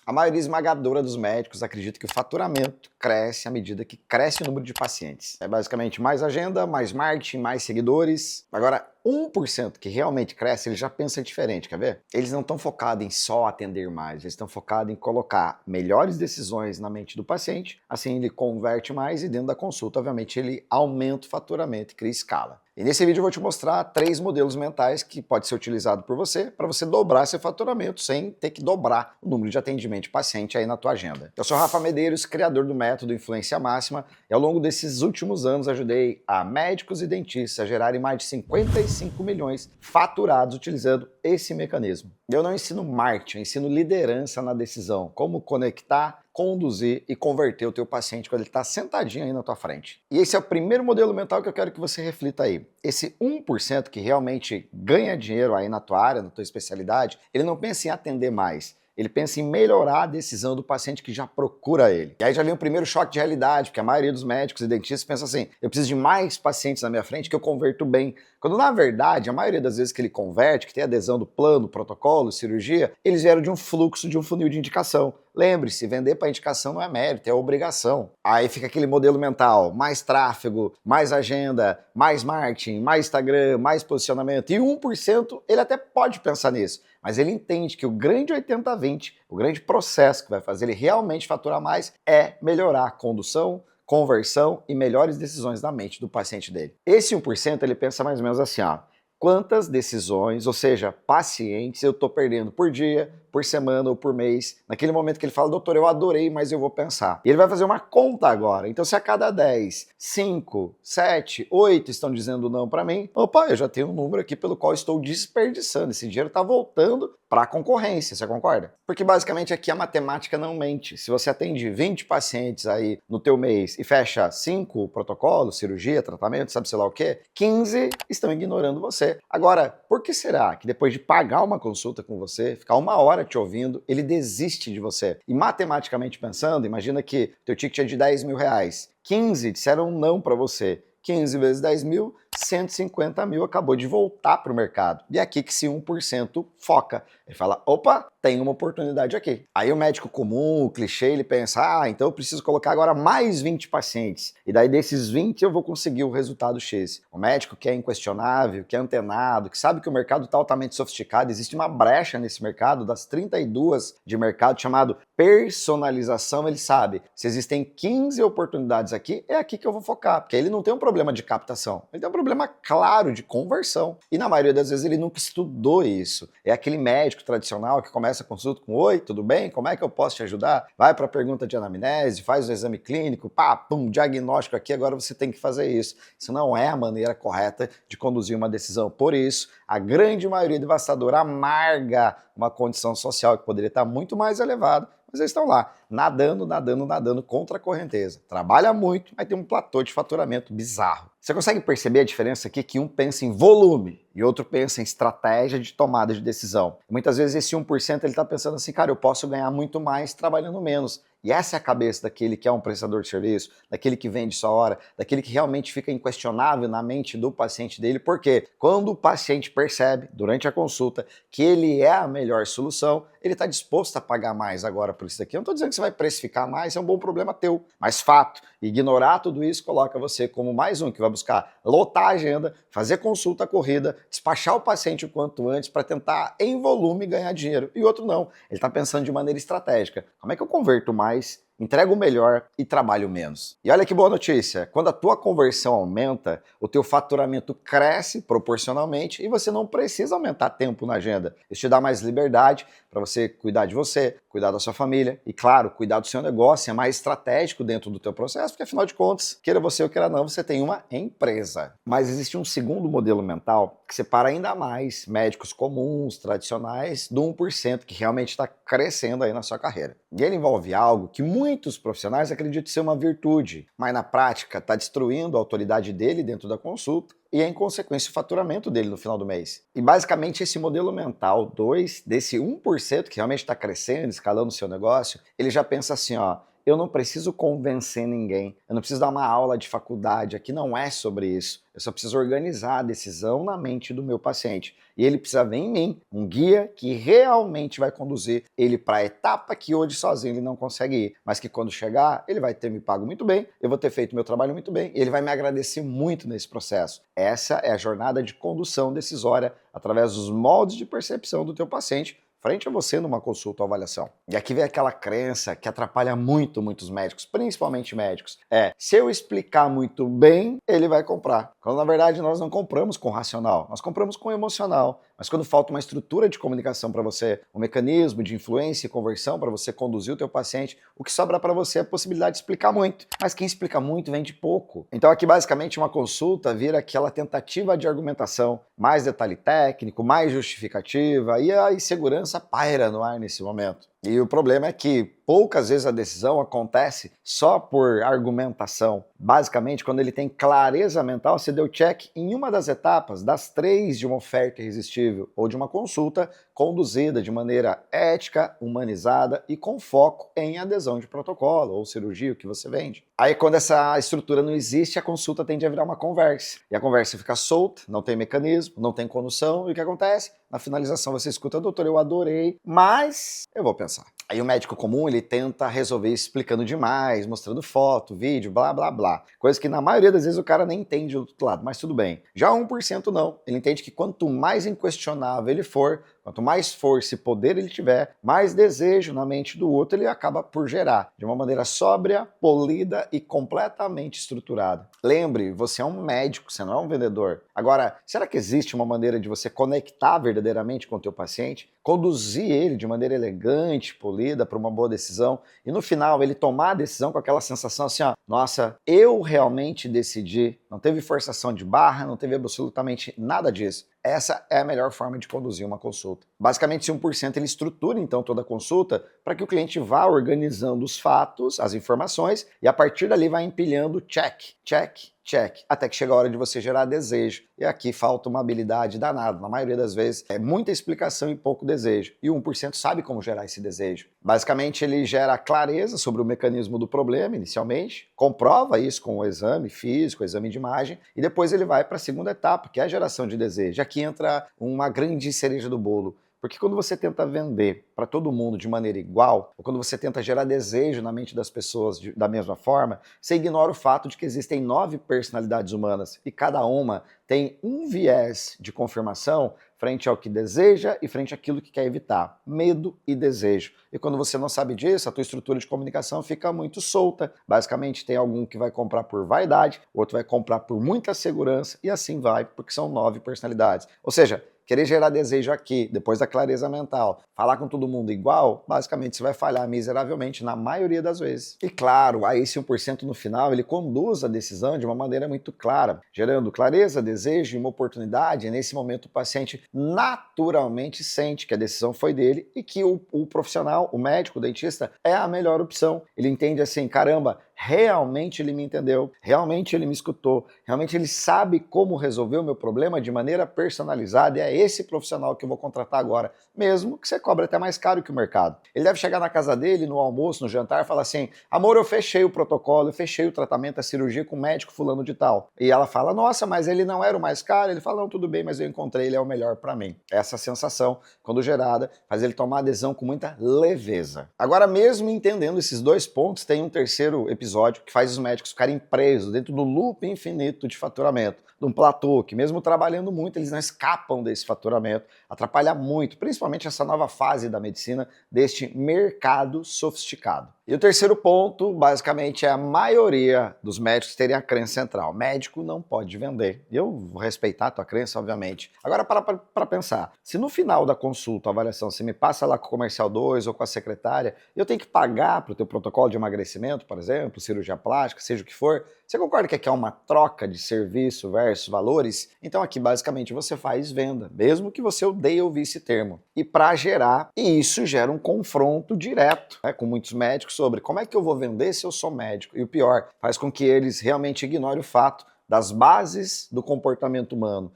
A maioria esmagadora dos médicos acredita que o faturamento cresce à medida que cresce o número de pacientes. É basicamente mais agenda, mais marketing, mais seguidores. Agora, 1% que realmente cresce, ele já pensa diferente, quer ver? Eles não estão focados em só atender mais, eles estão focados em colocar melhores decisões na mente do paciente, assim ele converte mais e dentro da consulta, obviamente, ele aumenta o faturamento e cria escala. E nesse vídeo eu vou te mostrar 3 modelos mentais que pode ser utilizado por você para você dobrar seu faturamento sem ter que dobrar o número de atendimento de paciente aí na tua agenda. Eu sou Rafa Medeiros, criador do método Influência Máxima, e ao longo desses últimos anos ajudei a médicos e dentistas a gerarem mais de 55 milhões faturados utilizando esse mecanismo. Eu não ensino marketing, eu ensino liderança na decisão, como conectar, conduzir e converter o teu paciente quando ele está sentadinho aí na tua frente. E esse é o primeiro modelo mental que eu quero que você reflita aí. Esse 1% que realmente ganha dinheiro aí na tua área, na tua especialidade, ele não pensa em atender mais. Ele pensa em melhorar a decisão do paciente que já procura ele. E aí já vem o primeiro choque de realidade, porque a maioria dos médicos e dentistas pensa assim, eu preciso de mais pacientes na minha frente que eu converto bem. Quando na verdade, a maioria das vezes que ele converte, que tem adesão do plano, protocolo, cirurgia, eles vieram de um fluxo, de um funil de indicação. Lembre-se, vender para indicação não é mérito, é obrigação. Aí fica aquele modelo mental, mais tráfego, mais agenda, mais marketing, mais Instagram, mais posicionamento. E 1% ele até pode pensar nisso, mas ele entende que o grande 80-20, o grande processo que vai fazer ele realmente faturar mais é melhorar a condução, conversão e melhores decisões na mente do paciente dele. Esse 1% ele pensa mais ou menos assim, ó, quantas decisões, ou seja, pacientes eu estou perdendo por dia, por semana ou por mês, naquele momento que ele fala, doutor, eu adorei, mas eu vou pensar. E ele vai fazer uma conta agora, então se a cada 10, 5, 7, 8 estão dizendo não para mim, opa, eu já tenho um número aqui pelo qual estou desperdiçando, esse dinheiro está voltando para a concorrência, você concorda? Porque basicamente aqui a matemática não mente. Se você atende 20 pacientes aí no teu mês e fecha 5 protocolos, cirurgia, tratamento, sabe sei lá o quê, 15 estão ignorando você. Agora, por que será que depois de pagar uma consulta com você, ficar 1 hora te ouvindo, ele desiste de você? E matematicamente pensando, imagina que teu ticket é de 10 mil reais, 15 disseram não para você, 15 vezes 10 mil, 150 mil acabou de voltar para o mercado. E é aqui que esse 1% foca. Ele fala, opa, tem uma oportunidade aqui. Aí o médico comum, o clichê, ele pensa, então eu preciso colocar agora mais 20 pacientes. E daí desses 20 eu vou conseguir o resultado X. O médico que é inquestionável, que é antenado, que sabe que o mercado está altamente sofisticado, existe uma brecha nesse mercado, das 32 de mercado, chamado personalização, ele sabe, se existem 15 oportunidades aqui, é aqui que eu vou focar, porque ele não tem um problema de captação, ele tem um problema claro de conversão. E na maioria das vezes ele nunca estudou isso. É aquele médico tradicional que começa a consulta com oi, tudo bem? Como é que eu posso te ajudar? Vai para a pergunta de anamnese, faz o exame clínico, pá, pum, diagnóstico aqui, agora você tem que fazer isso. Isso não é a maneira correta de conduzir uma decisão. Por isso, a grande maioria devastadora amarga uma condição social que poderia estar muito mais elevada, mas eles estão lá, nadando contra a correnteza. Trabalha muito, mas tem um platô de faturamento bizarro. Você consegue perceber a diferença aqui que um pensa em volume e outro pensa em estratégia de tomada de decisão? Muitas vezes esse 1% ele está pensando assim, cara, eu posso ganhar muito mais trabalhando menos. E essa é a cabeça daquele que é um prestador de serviço, daquele que vende sua hora, daquele que realmente fica inquestionável na mente do paciente dele, porque quando o paciente percebe, durante a consulta, que ele é a melhor solução, ele está disposto a pagar mais agora por isso daqui. Eu não estou dizendo que você vai precificar mais, é um bom problema teu, mas fato, ignorar tudo isso coloca você como mais um que vai buscar lotar a agenda, fazer consulta corrida, despachar o paciente o quanto antes para tentar, em volume, ganhar dinheiro. E outro não, ele está pensando de maneira estratégica. Como é que eu converto mais, entrego o melhor e trabalho menos? E olha que boa notícia, quando a tua conversão aumenta, o teu faturamento cresce proporcionalmente e você não precisa aumentar tempo na agenda. Isso te dá mais liberdade para você cuidar de você, cuidar da sua família e, claro, cuidar do seu negócio, é mais estratégico dentro do teu processo, porque afinal de contas, queira você ou queira não, você tem uma empresa. Mas existe um segundo modelo mental que separa ainda mais médicos comuns, tradicionais, do 1% que realmente está crescendo aí na sua carreira. E ele envolve algo que muitos profissionais acreditam ser uma virtude, mas na prática está destruindo a autoridade dele dentro da consulta e, em consequência, o faturamento dele no final do mês. E basicamente esse modelo mental 2, desse 1% que realmente está crescendo, escalando o seu negócio, ele já pensa assim, ó, eu não preciso convencer ninguém, eu não preciso dar uma aula de faculdade, aqui não é sobre isso. Eu só preciso organizar a decisão na mente do meu paciente. E ele precisa ver em mim um guia que realmente vai conduzir ele para a etapa que hoje sozinho ele não consegue ir, mas que quando chegar, ele vai ter me pago muito bem, eu vou ter feito meu trabalho muito bem, e ele vai me agradecer muito nesse processo. Essa é a jornada de condução decisória através dos moldes de percepção do teu paciente frente a você numa consulta ou avaliação. E aqui vem aquela crença que atrapalha muito muitos médicos, principalmente médicos. Se eu explicar muito bem, ele vai comprar. Quando na verdade nós não compramos com racional, nós compramos com emocional. Mas quando falta uma estrutura de comunicação para você, um mecanismo de influência e conversão para você conduzir o teu paciente, o que sobra para você é a possibilidade de explicar muito. Mas quem explica muito vende pouco. Então aqui basicamente uma consulta vira aquela tentativa de argumentação, mais detalhe técnico, mais justificativa, e a insegurança paira no ar nesse momento. E o problema é que poucas vezes a decisão acontece só por argumentação. Basicamente, quando ele tem clareza mental, você deu check em uma das etapas, das 3 de uma oferta irresistível ou de uma consulta conduzida de maneira ética, humanizada e com foco em adesão de protocolo ou cirurgia, o que você vende. Aí quando essa estrutura não existe, a consulta tende a virar uma conversa. E a conversa fica solta, não tem mecanismo, não tem condução, e o que acontece? Na finalização você escuta, doutor, eu adorei, mas eu vou pensar. Aí o médico comum, ele tenta resolver explicando demais, mostrando foto, vídeo, blá, blá, blá. Coisa que na maioria das vezes o cara nem entende do outro lado, mas tudo bem. Já 1% não. Ele entende que quanto mais inquestionável ele for, quanto mais força e poder ele tiver, mais desejo na mente do outro ele acaba por gerar, de uma maneira sóbria, polida e completamente estruturada. Lembre, você é um médico, você não é um vendedor. Agora, será que existe uma maneira de você conectar verdadeiramente com o teu paciente? Conduzir ele de maneira elegante, polida, para uma boa decisão, e no final ele tomar a decisão com aquela sensação assim, ó, nossa, eu realmente decidi, não teve forçação de barra, não teve absolutamente nada disso. Essa é a melhor forma de conduzir uma consulta. Basicamente, esse 1% ele estrutura então toda a consulta para que o cliente vá organizando os fatos, as informações, e a partir dali vai empilhando check, check, check, até que chega a hora de você gerar desejo. E aqui falta uma habilidade danada. Na maioria das vezes é muita explicação e pouco desejo. E o 1% sabe como gerar esse desejo. Basicamente ele gera clareza sobre o mecanismo do problema inicialmente, comprova isso com o exame físico, o exame de imagem, e depois ele vai para a segunda etapa, que é a geração de desejo. Aqui entra uma grande cereja do bolo. Porque quando você tenta vender para todo mundo de maneira igual, ou quando você tenta gerar desejo na mente das pessoas da mesma forma, você ignora o fato de que existem 9 personalidades humanas e cada uma tem um viés de confirmação frente ao que deseja e frente àquilo que quer evitar, medo e desejo. E quando você não sabe disso, a tua estrutura de comunicação fica muito solta. Basicamente tem algum que vai comprar por vaidade, outro vai comprar por muita segurança e assim vai, porque são 9 personalidades. Ou seja, querer gerar desejo aqui, depois da clareza mental, falar com todo mundo igual, basicamente você vai falhar miseravelmente na maioria das vezes. E claro, aí esse 1% no final, ele conduz a decisão de uma maneira muito clara, gerando clareza, desejo e uma oportunidade. E nesse momento o paciente naturalmente sente que a decisão foi dele e que o profissional, o médico, o dentista, é a melhor opção. Ele entende assim, caramba, realmente ele me entendeu, realmente ele me escutou, realmente ele sabe como resolver o meu problema de maneira personalizada, e é esse profissional que eu vou contratar agora, mesmo que você cobre até mais caro que o mercado. Ele deve chegar na casa dele, no almoço, no jantar, e falar assim, amor, eu fechei o protocolo, eu fechei o tratamento, a cirurgia com o médico fulano de tal. E ela fala, nossa, mas ele não era o mais caro? Ele fala, não, tudo bem, mas eu encontrei, ele é o melhor para mim. Essa sensação, quando gerada, faz ele tomar a adesão com muita leveza. Agora, mesmo entendendo esses 2 pontos, tem um terceiro episódio que faz os médicos ficarem presos dentro do loop infinito de faturamento, de um platô que mesmo trabalhando muito, eles não escapam desse faturamento, atrapalha muito, principalmente essa nova fase da medicina, deste mercado sofisticado. E o terceiro ponto, basicamente, é a maioria dos médicos terem a crença central. Médico não pode vender. Eu vou respeitar a tua crença, obviamente. Agora, para pensar. Se no final da consulta, a avaliação, você me passa lá com o comercial 2 ou com a secretária, eu tenho que pagar para o teu protocolo de emagrecimento, por exemplo, cirurgia plástica, seja o que for, você concorda que aqui é uma troca de serviço versus valores? Então aqui, basicamente, você faz venda, mesmo que você odeie ouvir esse termo. E para gerar, e isso gera um confronto direto, né, com muitos médicos sobre como é que eu vou vender se eu sou médico. E o pior, faz com que eles realmente ignorem o fato das bases do comportamento humano,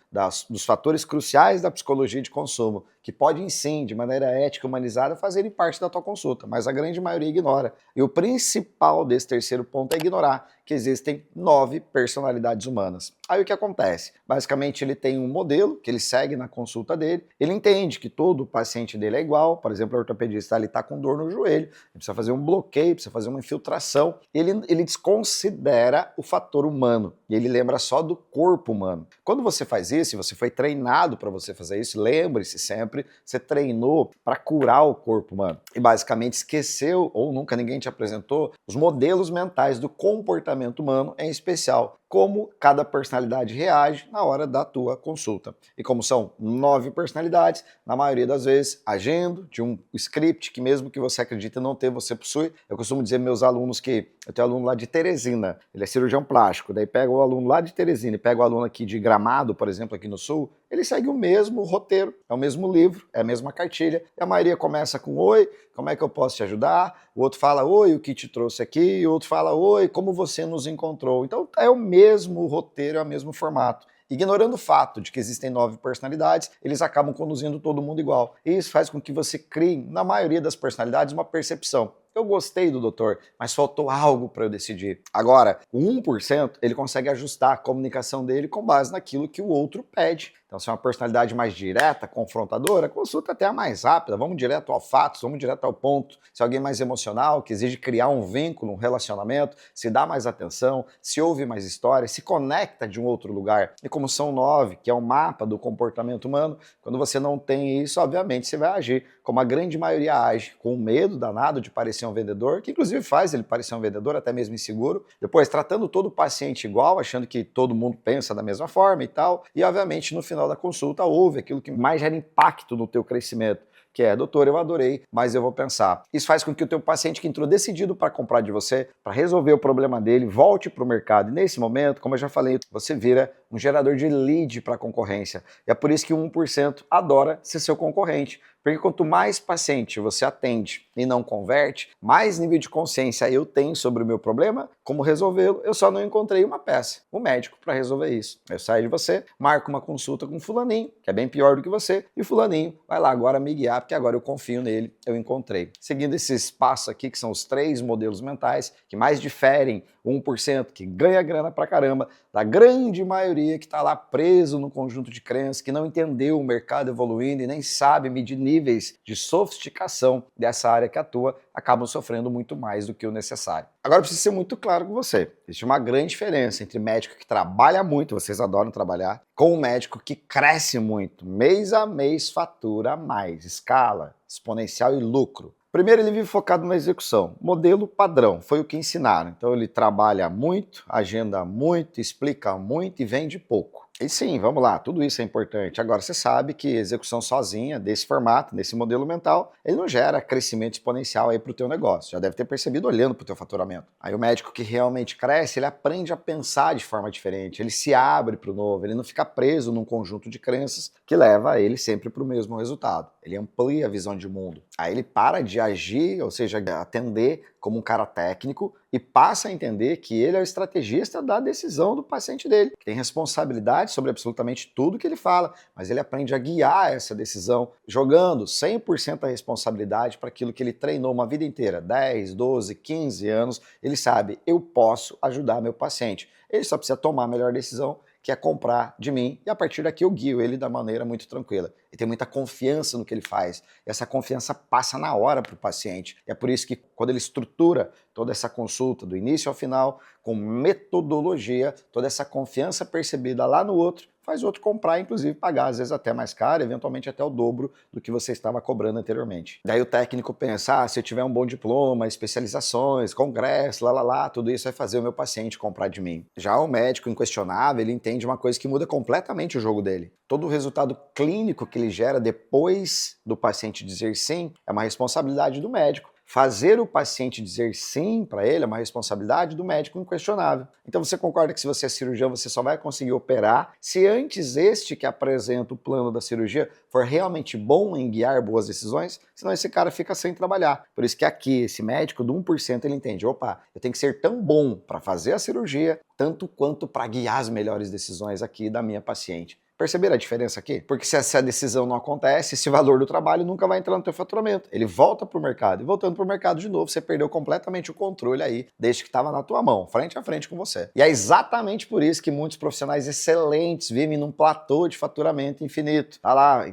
dos fatores cruciais da psicologia de consumo, que podem sim, de maneira ética e humanizada, fazerem parte da tua consulta, mas a grande maioria ignora. E o principal desse terceiro ponto é ignorar que existem 9 personalidades humanas. Aí o que acontece? Basicamente ele tem um modelo que ele segue na consulta dele, ele entende que todo paciente dele é igual, por exemplo, o ortopedista ele está com dor no joelho, ele precisa fazer um bloqueio, precisa fazer uma infiltração, ele desconsidera o fator humano, e ele lembra só do corpo humano. Quando você faz isso, e você foi treinado para você fazer isso, lembre-se sempre, você treinou para curar o corpo humano, e basicamente esqueceu, ou nunca ninguém te apresentou, os modelos mentais do comportamento humano, em especial como cada personalidade reage na hora da tua consulta. E como são 9 personalidades, na maioria das vezes, agendo de um script que mesmo que você acredite não ter, você possui. Eu costumo dizer meus alunos que eu tenho aluno lá de Teresina, ele é cirurgião plástico, daí pega o aluno lá de Teresina e pega o aluno aqui de Gramado, por exemplo, aqui no Sul, ele segue o mesmo roteiro, é o mesmo livro, é a mesma cartilha, e a maioria começa com oi, como é que eu posso te ajudar? O outro fala, oi, o que te trouxe aqui? E o outro fala, oi, como você nos encontrou? Então é o mesmo roteiro, é o mesmo formato. Ignorando o fato de que existem 9 personalidades, eles acabam conduzindo todo mundo igual. E isso faz com que você crie, na maioria das personalidades, uma percepção. Eu gostei do doutor, mas faltou algo para eu decidir. Agora, o 1%, ele consegue ajustar a comunicação dele com base naquilo que o outro pede. Então, se é uma personalidade mais direta, confrontadora, a consulta até é mais rápida, vamos direto ao fato, vamos direto ao ponto. Se é alguém mais emocional, que exige criar um vínculo, um relacionamento, se dá mais atenção, se ouve mais histórias, se conecta de um outro lugar. E como são 9, que é um mapa do comportamento humano, quando você não tem isso, obviamente você vai agir como a grande maioria age, com medo danado de parecer um vendedor, que inclusive faz ele parecer um vendedor, até mesmo inseguro. Depois, tratando todo o paciente igual, achando que todo mundo pensa da mesma forma e tal. E, obviamente, no final da consulta, houve aquilo que mais gera impacto no teu crescimento, que é, doutor, eu adorei, mas eu vou pensar. Isso faz com que o teu paciente que entrou decidido para comprar de você, para resolver o problema dele, volte para o mercado. E nesse momento, como eu já falei, você vira um gerador de lead para a concorrência. E é por isso que o 1% adora ser seu concorrente. Porque quanto mais paciente você atende e não converte, mais nível de consciência eu tenho sobre o meu problema, como resolvê-lo. Eu só não encontrei uma peça, um médico, para resolver isso. Eu saio de você, marco uma consulta com fulaninho, que é bem pior do que você, e fulaninho vai lá agora me guiar, porque agora eu confio nele, eu encontrei. Seguindo esses passos aqui, que são os 3 modelos mentais que mais diferem o 1% que ganha grana pra caramba, da grande maioria que está lá preso no conjunto de crenças, que não entendeu o mercado evoluindo e nem sabe medir níveis de sofisticação dessa área que atua, acabam sofrendo muito mais do que o necessário. Agora eu preciso ser muito claro com você. Existe uma grande diferença entre médico que trabalha muito, vocês adoram trabalhar, com um médico que cresce muito, mês a mês fatura mais, escala, exponencial e lucro. Primeiro, ele vive focado na execução. Modelo padrão, foi o que ensinaram. Então ele trabalha muito, agenda muito, explica muito e vende pouco. E sim, vamos lá, tudo isso é importante. Agora, você sabe que execução sozinha, desse formato, desse modelo mental, ele não gera crescimento exponencial aí para o teu negócio. Já deve ter percebido olhando para o teu faturamento. Aí o médico que realmente cresce, ele aprende a pensar de forma diferente, ele se abre para o novo, ele não fica preso num conjunto de crenças que leva ele sempre para o mesmo resultado. Ele amplia a visão de mundo. Aí ele para de agir, ou seja, atender como um cara técnico e passa a entender que ele é o estrategista da decisão do paciente dele, que tem responsabilidade sobre absolutamente tudo que ele fala, mas ele aprende a guiar essa decisão, jogando 100% da responsabilidade para aquilo que ele treinou uma vida inteira, 10, 12, 15 anos, ele sabe, eu posso ajudar meu paciente. Ele só precisa tomar a melhor decisão, que é comprar de mim, e a partir daqui eu guio ele da maneira muito tranquila. Ele tem muita confiança no que ele faz, e essa confiança passa na hora para o paciente. E é por isso que quando ele estrutura toda essa consulta, do início ao final, com metodologia, toda essa confiança percebida lá no outro, faz o outro comprar, inclusive pagar, às vezes até mais caro, eventualmente até o dobro do que você estava cobrando anteriormente. Daí o técnico pensa, se eu tiver um bom diploma, especializações, congresso, tudo isso vai fazer o meu paciente comprar de mim. Já o médico inquestionável, ele entende uma coisa que muda completamente o jogo dele. Todo o resultado clínico que ele gera depois do paciente dizer sim é uma responsabilidade do médico. Fazer o paciente dizer sim para ele é uma responsabilidade do médico inquestionável. Então você concorda que se você é cirurgião, você só vai conseguir operar se antes este que apresenta o plano da cirurgia for realmente bom em guiar boas decisões? Senão esse cara fica sem trabalhar. Por isso que aqui, esse médico do 1%, ele entende, opa, eu tenho que ser tão bom para fazer a cirurgia, tanto quanto para guiar as melhores decisões aqui da minha paciente. Perceberam a diferença aqui? Porque se essa decisão não acontece, esse valor do trabalho nunca vai entrar no teu faturamento. Ele volta para o mercado. E voltando para o mercado de novo, você perdeu completamente o controle aí, desde que estava na tua mão, frente a frente com você. E é exatamente por isso que muitos profissionais excelentes vivem num platô de faturamento infinito. Tá lá,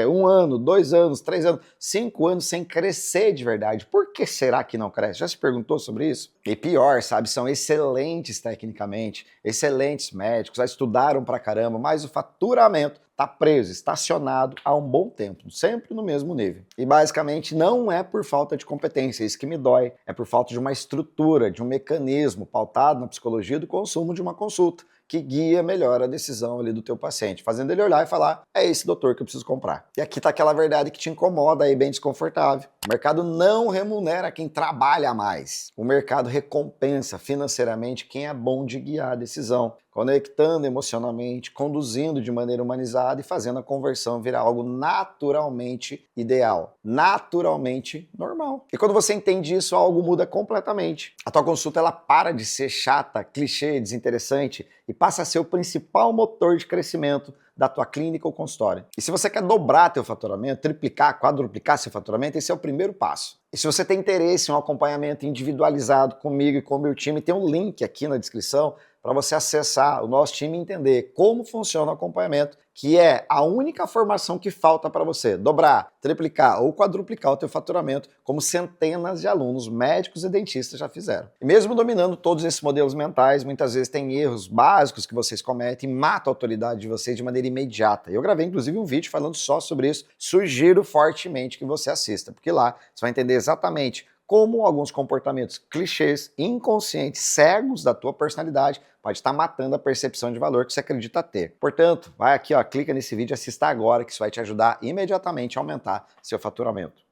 1 ano, 2 anos, 3 anos, 5 anos sem crescer de verdade. Por que será que não cresce? Já se perguntou sobre isso? E pior, sabe, são excelentes tecnicamente, excelentes médicos, já estudaram pra caramba, mas o faturamento está preso, estacionado há um bom tempo, sempre no mesmo nível. E basicamente não é por falta de competência, é isso que me dói, é por falta de uma estrutura, de um mecanismo pautado na psicologia do consumo de uma consulta, que guia melhor a decisão ali do teu paciente, fazendo ele olhar e falar, é esse doutor que eu preciso comprar. E aqui tá aquela verdade que te incomoda aí, bem desconfortável. O mercado não remunera quem trabalha mais. O mercado recompensa financeiramente quem é bom de guiar a decisão, conectando emocionalmente, conduzindo de maneira humanizada e fazendo a conversão virar algo naturalmente ideal, naturalmente normal. E quando você entende isso, algo muda completamente. A tua consulta ela para de ser chata, clichê, desinteressante e passa a ser o principal motor de crescimento da tua clínica ou consultório. E se você quer dobrar teu faturamento, triplicar, quadruplicar seu faturamento, esse é o primeiro passo. E se você tem interesse em um acompanhamento individualizado comigo e com o meu time, tem um link aqui na descrição para você acessar o nosso time e entender como funciona o acompanhamento, que é a única formação que falta para você dobrar, triplicar ou quadruplicar o teu faturamento, como centenas de alunos médicos e dentistas já fizeram. E mesmo dominando todos esses modelos mentais, muitas vezes tem erros básicos que vocês cometem e matam a autoridade de vocês de maneira imediata. Eu gravei inclusive um vídeo falando só sobre isso, sugiro fortemente que você assista, porque lá você vai entender exatamente como alguns comportamentos clichês, inconscientes, cegos da tua personalidade pode estar matando a percepção de valor que você acredita ter. Portanto, vai aqui, ó, clica nesse vídeo e assista agora que isso vai te ajudar imediatamente a aumentar seu faturamento.